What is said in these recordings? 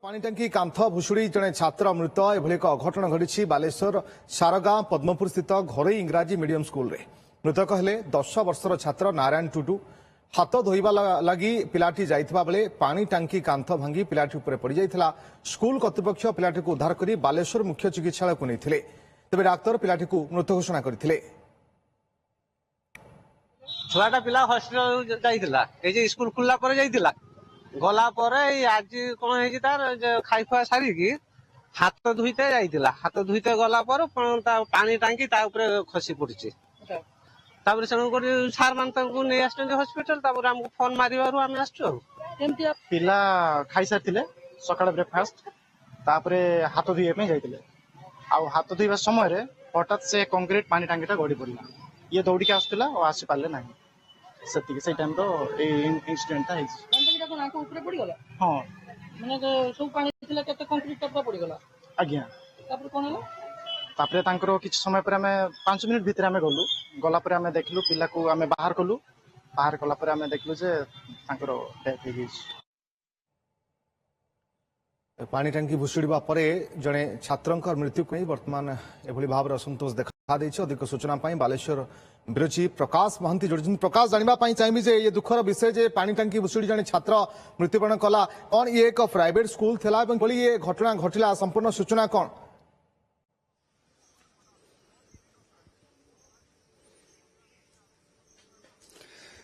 पानी टांकी कांथ भुशुड़ी जड़े छात्र मृत एभली एक अघटन घटी बालेश्वर सारगां पद्मपुर स्थित घरोई इंग्राजी मीडियम स्कूल रे मृतक हेले 10 वर्षर छात्र नारायण टुडू हाथ धोइबा लगी पिलाटी जाइथिबा बेले पानी टांकी कांथ भांगी पिलाटी उपरे पड़ जाइथिला। स्कूल कर्तृपक्ष पिलाटी को उद्धार करी बालेश्वर मुख्य चिकित्सालय को नैथिले, तेबे डाक्तर पिलाटी को मृत घोषणा करथिले। छुआटा पिला हॉस्पिटल जाइथिला, ए जे स्कूल खुल्ला पर जाइथिला, गला पर आज कौन है तार खाई खुआ सारी हाथ धुईते जाइथिला, हाथ धुईते गला पर पानी टांकी ता ऊपर खसी पड़ची। तापर से सार मान नहीं आसते हॉस्पिटल, तापर हमको फोन मारिबारु आम आसछु। केमती पिला खाई सारथिले सकाळ ब्रेकफास्ट, तापरे हाथ धुईया पे जाइथिले। आ हाथ धुईबा समय रे हठात से कंक्रीट पानी टांकीटा गड़ी पड़ला, ये दौड़ी के आसुला और आसी पारले नाही। सेति से टाइम तो ए इंसिडेंटटा हेछि। कंक्रीट को आंखो ऊपर पड़ी गला। हां माने तो सब पानी थिला केते कंक्रीट टपा पड़ी गला। आज्ञा तापर कोन हला? तापरे तांकर किछ समय पर हमें 5 मिनिट भीतर हमें गलु, गला पर हमें देखलु पिला को हमें बाहर कलु, बाहर कला पर हमें देखलु जे तांकर डेथ हो पानी टांकी भुशुड़ा पर जड़े छात्र मृत्यु को वर्तमान एभली भाव असंतोष देखा देछि। अधिक सूचना बालेश्वर ब्यूरो प्रकाश महंती जोड़ी। प्रकाश जानवाई चाहिए जे ये दुखर विषय जे पानी टांकी भुशुड़ी जड़े छात्र मृत्युवरण कला, कौन ये एक प्राइवेट स्कूल थिला ये घटना घटिला, संपूर्ण सूचना कौन?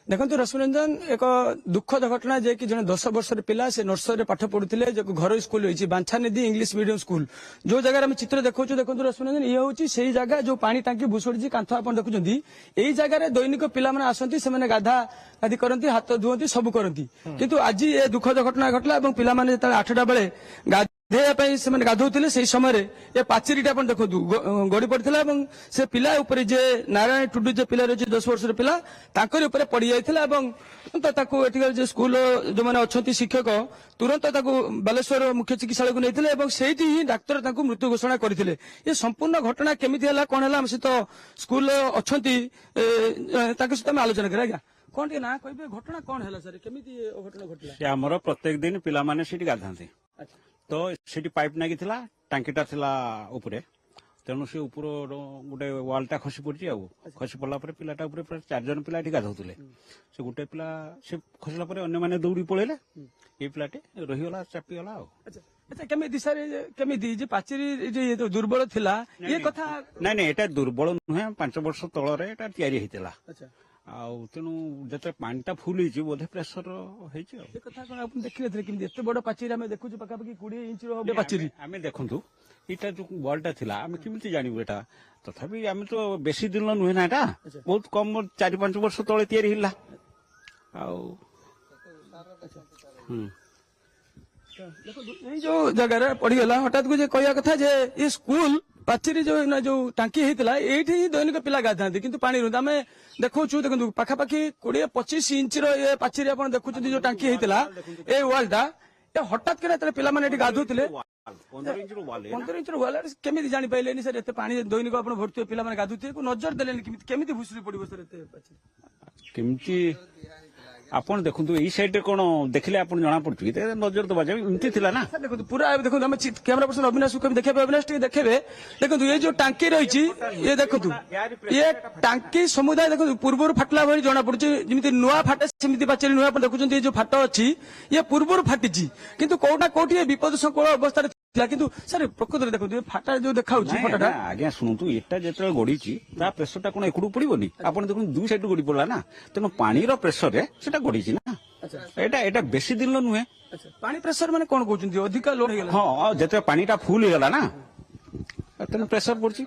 देखो रश्मिरंजन, एक दुखद घटना जे कि जने 10 वर्षर पिला से नर्सरी पाठ पढ़ुले, जो घर स्कूल रही बांछानिधि इंग्लिश मीडियम स्कूल, जो जगह हम चित्र देखो देखो रश्मिरंजन, ये हूँ से जगह जो पानी टांकी भुशुड़ी कांथ आप देखुं, यही जगह दैनिक पिला आसती से गाधा गाधी करती, हाथ धुअती, सब करती। किंतु आज ये दुखद घटना घटला और पिला 8टा बेले गाधौले से समय ये पाचेरीटा देखो गड़ी पड़ा से पिला ऊपर जे नारायण टुडू जे पिला रही 10 वर्षर पिला ऊपर पड़ जाता। स्कूल जो मैंने अच्छा शिक्षक तुरंत बालेश्वर मुख्य चिकित्सालय को नहीं से ही डाक्तर मृत्यु घोषणा करते। ये संपूर्ण घटना केमी है कौन है सहित स्कूल अच्छा सहित आलोचना करें। आज्ञा कौन टे ना कहे घटना कौन है सर, केमी घटना घटला? आमर प्रत्येक दिन पिला माने सीटी गाधांती, तो सीटी पाइप नागी थिला, टांकीटा थिला ऊपरे, तेणु से ऊपर गोटे वालटा खसी पड़ी, खसी पड़ा पिलाटा ऊपर 4 जन पिला गाधौले। से गोटे पिला से खसला अन्य माने दौड़ी पड़ेले, ये पिलाटे रहीगला, चापीगला। अच्छा केमी सर केमी पाचेरी तो दुर्बल थिला ये कथा? नहीं एटा दुर्बल नुहे, 5 वर्ष तलरे एटा तयारी हेतिला। तेणु जो पानीटा फुल हो बोधे प्रेसर देखिए एत बड़ पाचेरी आम देखु पाखापाखि 20 इंच पाचेरी आम देखु यहाँ जो बल्टा थी आम केमी जानू एटा, तथापि आम तो बेसी दिन नुहे ना, एटा बहुत कम 4-5 वर्ष तले तैयारी होला। जो जगह पड़गला हठात को कहया कथा जे ये स्कूल पाचेरी जो टांकी होता ये दैनिक पिला गाधाती, किंतु पानी रुंद आम देखु देखो पाखापाखि 20-25 इंच ये पाचेरी आप देखुं जो टांकी होता ये वालटा हठात के पिला गाधुले 15 इंच वाल केमी जापारे सर एत पानी दैनिक आप भरतुए पिला गाधुए नजर देले केमी भुसुरी पड़ो सर केमती आपण देखु यही साइड कौन देखले आप जना पड़ी नजर दबा एमती थी ना। देखो पूरा देखो हम कैमरा पर्सन अविनाश को देखे अविनाश देखे देखो ये जो टांकी रही ये देखो ये टांकी समुदाय देखो पूर्व फाटला भाई जना पड़ी, जमी नुआ फाटे सेमती पाचेरी नुआ देखुं ये जो फाट अच्छी ये पूर्व फाटी, किंतु कौटा कौटी विपद संकुल अवस्था किंतु सर प्रकृत देखो फाटा जो देखा फटाटा। आज्ञा शुणु एटा जो गड़ी प्रेसरटा कौन एकड़ू पड़ोनी, आप देखो 2 साइड गड़ी पड़ा ना, तेणु पानी प्रेसर से गड़ी ना, एटा बेसी दिन नुहे। पानी प्रेसर माने कौन कहते अधिक लोड हो? हाँ जो पानीटा फुल हो गला ना, तेणु प्रेसर पड़ी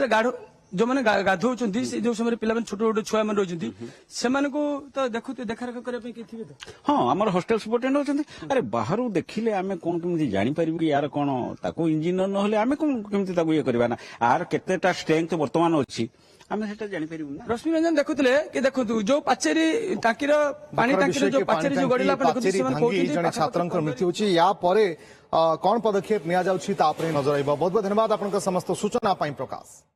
गाढ़ जो मैंने गाधौ जो समय पिला छोट छोट छुआ मैंने रही से तो देखु देखा रेखा करने थे। हाँ आम हॉस्टल सुपरटेडेंट अच्छा, अरे बाहर देखिले आम कौन केमी जापर कि यार कौन ताको इंजीनियर ना आम कौन केमी ये करवा ना, आर केतेटा स्ट्रेंथ वर्तमान अच्छी आम से जापर ना। रश्मिरंजन देखुले कि देखो जो पाचेरी टांकी पानी टांकी जो पाचेरी जो गड़ला छात्र मृत्यु होची, या परे कौन पदक्षेप निया जाउछि ता परे नजर आइबो। बहुत बहुत धन्यवाद आपनका समस्त सूचना पाई प्रकाश।